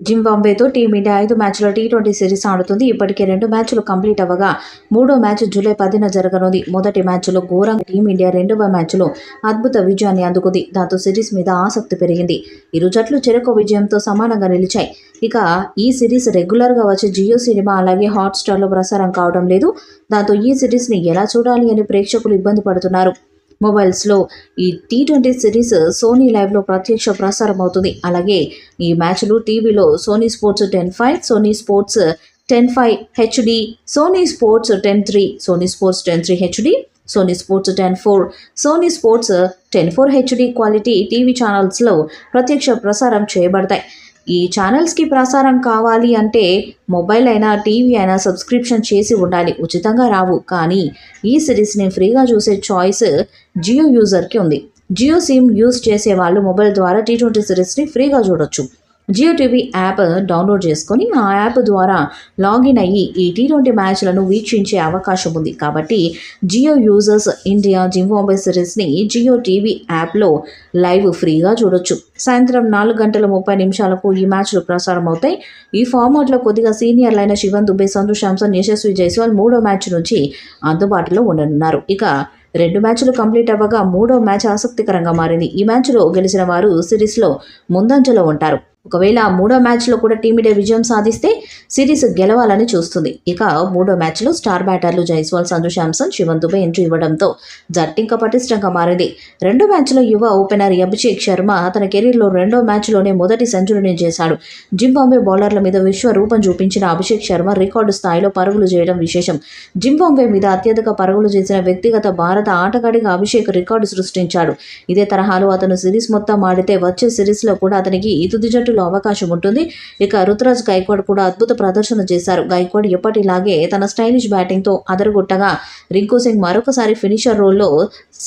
జింబాబ్వేతో team India 5 మ్యాచ్ల T20 series ఆడుతుంది. ఇప్పటికే 2 మ్యాచ్లు కంప్లీట్ అవ్వగా మూడో మ్యాచ్ జూలై 10న జరగనుంది. మొదటి మ్యాచ్లో ఘోరంగా టీమిండియా, రెండవ మ్యాచ్లో అద్భుత విజయాన్ని అందుకుంది. దాంతో సిరీస్ మీద ఆసక్తి పెరిగింది. ఇరు జట్లు చెరొక విజయంతో సమానంగా నిలిచాయి. ఇక ఈ సిరీస్ రెగ్యులర్గా వచ్చే జియో సినిమా అలాగే హాట్‌స్టార్లో ప్రసారం కావడం లేదు. దాంతో ఈ సిరీస్ని ఎలా చూడాలి అని ప్రేక్షకులు ఇబ్బంది పడుతున్నారు. మొబైల్స్లో ఈ టీ20 సిరీస్ సోనీ లైవ్లో ప్రత్యక్ష ప్రసారం అవుతుంది. అలాగే ఈ మ్యాచ్లు టీవీలో Sony Sports 10-5, Sony Sports 10-5 HD, Sony Sports 10-3, Sony Sports 10-3 HD, Sony Sports 10-4, Sony Sports 10-4 HD quality TV ఛానల్స్లో ప్రత్యక్ష ప్రసారం చేయబడతాయి. ఈ ఛానల్స్కి ప్రసారం కావాలి అంటే మొబైల్ అయినా టీవీ అయినా సబ్స్క్రిప్షన్ చేసి ఉండాలి. ఉచితంగా రావు. కానీ ఈ సిరీస్ని ఫ్రీగా చూసే చాయిస్ జియో యూజర్కి ఉంది. జియో సిమ్ యూజ్ చేసే వాళ్ళు మొబైల్ ద్వారా టీ20 సిరీస్ని ఫ్రీగా చూడొచ్చు. జియో టీవీ యాప్ డౌన్లోడ్ చేసుకొని ఆ యాప్ ద్వారా లాగిన్ అయ్యి ఈ టీ20 మ్యాచ్లను వీక్షించే అవకాశం ఉంది. కాబట్టి జియో యూజర్స్ ఇండియా జింబాబ్వే సిరీస్ని జియో టీవీ యాప్లో లైవ్ ఫ్రీగా చూడొచ్చు. సాయంత్రం 4:30 ఈ మ్యాచ్లు ప్రసారం అవుతాయి. ఈ ఫార్మాట్లో కొద్దిగా సీనియర్లైన శివన్ దుబే, సంజు శాంసన్, యశస్వి జైస్వాల్ మూడో మ్యాచ్ నుంచి అందుబాటులో ఉండనున్నారు. ఇక 2 మ్యాచ్లు కంప్లీట్ అవ్వగా మూడో మ్యాచ్ ఆసక్తికరంగా మారింది. ఈ మ్యాచ్లో గెలిచిన వారు సిరీస్లో ముందంజలో ఉంటారు. ఒకవేళ మూడో మ్యాచ్లో కూడా టీమిండియా విజయం సాధిస్తే సిరీస్ గెలవాలని చూస్తుంది. ఇక మూడో మ్యాచ్లో స్టార్ బ్యాటర్లు జైస్వాల్, సంజు శాంసన్, శివన్ దుబే ఎంట్రీ ఇవ్వడంతో జట్టు ఇంకా పటిష్టంగా మారింది. రెండో మ్యాచ్లో యువ ఓపెనర్ అభిషేక్ శర్మ తన కెరీర్లో రెండో మ్యాచ్లోనే మొదటి సెంచరీని చేశాడు. జింబాబ్వే బౌలర్ల మీద విశ్వరూపం చూపించిన అభిషేక్ శర్మ రికార్డు స్థాయిలో పరుగులు చేయడం విశేషం. జింబాబ్వే మీద అత్యధిక పరుగులు చేసిన వ్యక్తిగత భారత ఆటగాడిగా అభిషేక్ రికార్డు సృష్టించాడు. ఇదే తరహాలో అతను సిరీస్ మొత్తం ఆడితే వచ్చే సిరీస్లో కూడా అతనికి తుది జట్టు అవకాశం ఉంటుంది. ఇక రుతురాజ్ గైక్వాడ్ కూడా అద్భుత ప్రదర్శన చేశారు. గైక్వాడ్ ఎప్పటిలాగే తన స్టైలిష్ బ్యాటింగ్తో అదరగొట్టగా రింకు సింగ్ మరొకసారి ఫినిషర్ రోల్లో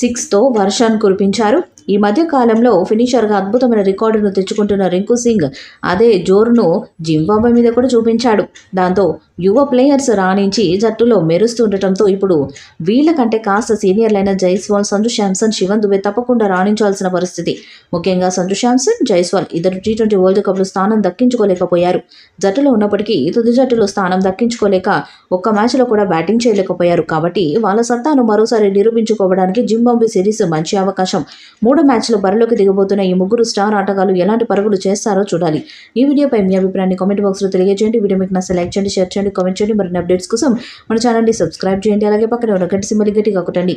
6తో వర్షాన్ని కురిపించారు. ఈ మధ్య కాలంలో ఫినిషర్గా అద్భుతమైన రికార్డును తెచ్చుకుంటున్న రింకు సింగ్ అదే జోరును జింబాబ్వే మీద కూడా చూపించాడు. దాంతో యువ ప్లేయర్స్ రాణించి జట్టులో మెరుస్తుండటంతో ఇప్పుడు వీళ్ళకంటే కాస్త సీనియర్లైన జైస్వాల్, సంజు శాంసన్, శివన్ దుబే తప్పకుండా రాణించాల్సిన పరిస్థితి. ముఖ్యంగా సంజు శాంసన్, జైస్వాల్ ఇద్దరు టీ20 వరల్డ్ కప్లో స్థానం దక్కించుకోలేకపోయారు. జట్టులో ఉన్నప్పటికీ తుది జట్టులో స్థానం దక్కించుకోలేక ఒక్క మ్యాచ్లో కూడా బ్యాటింగ్ చేయలేకపోయారు. కాబట్టి వాళ్ళ సత్తాను మరోసారి నిరూపించుకోవడానికి జింబాబ్వే సిరీస్ మంచి అవకాశం. మూడో మ్యాచ్లో బరిలోకి దిగబోతున్న ఈ ముగ్గురు స్టార్ ఆటగాళ్లు ఎలాంటి పరుగులు చేస్తారో చూడాలి. ఈ వీడియోపై మీ అభిప్రాయాన్ని కామెంట్ బాక్స్లో తెలియజేయండి. వీడియో మీకు నచ్చితే లైక్ చేయండి, షేర్ చేయండి, కామెంట్ చేయండి. మరిన్ని అప్డేట్స్ కోసం మన ఛానల్ని సబ్స్క్రైబ్ చేయండి. అలాగే పక్కనే ఉన్న గంట సింబల్ గట్టిగా కొట్టండి.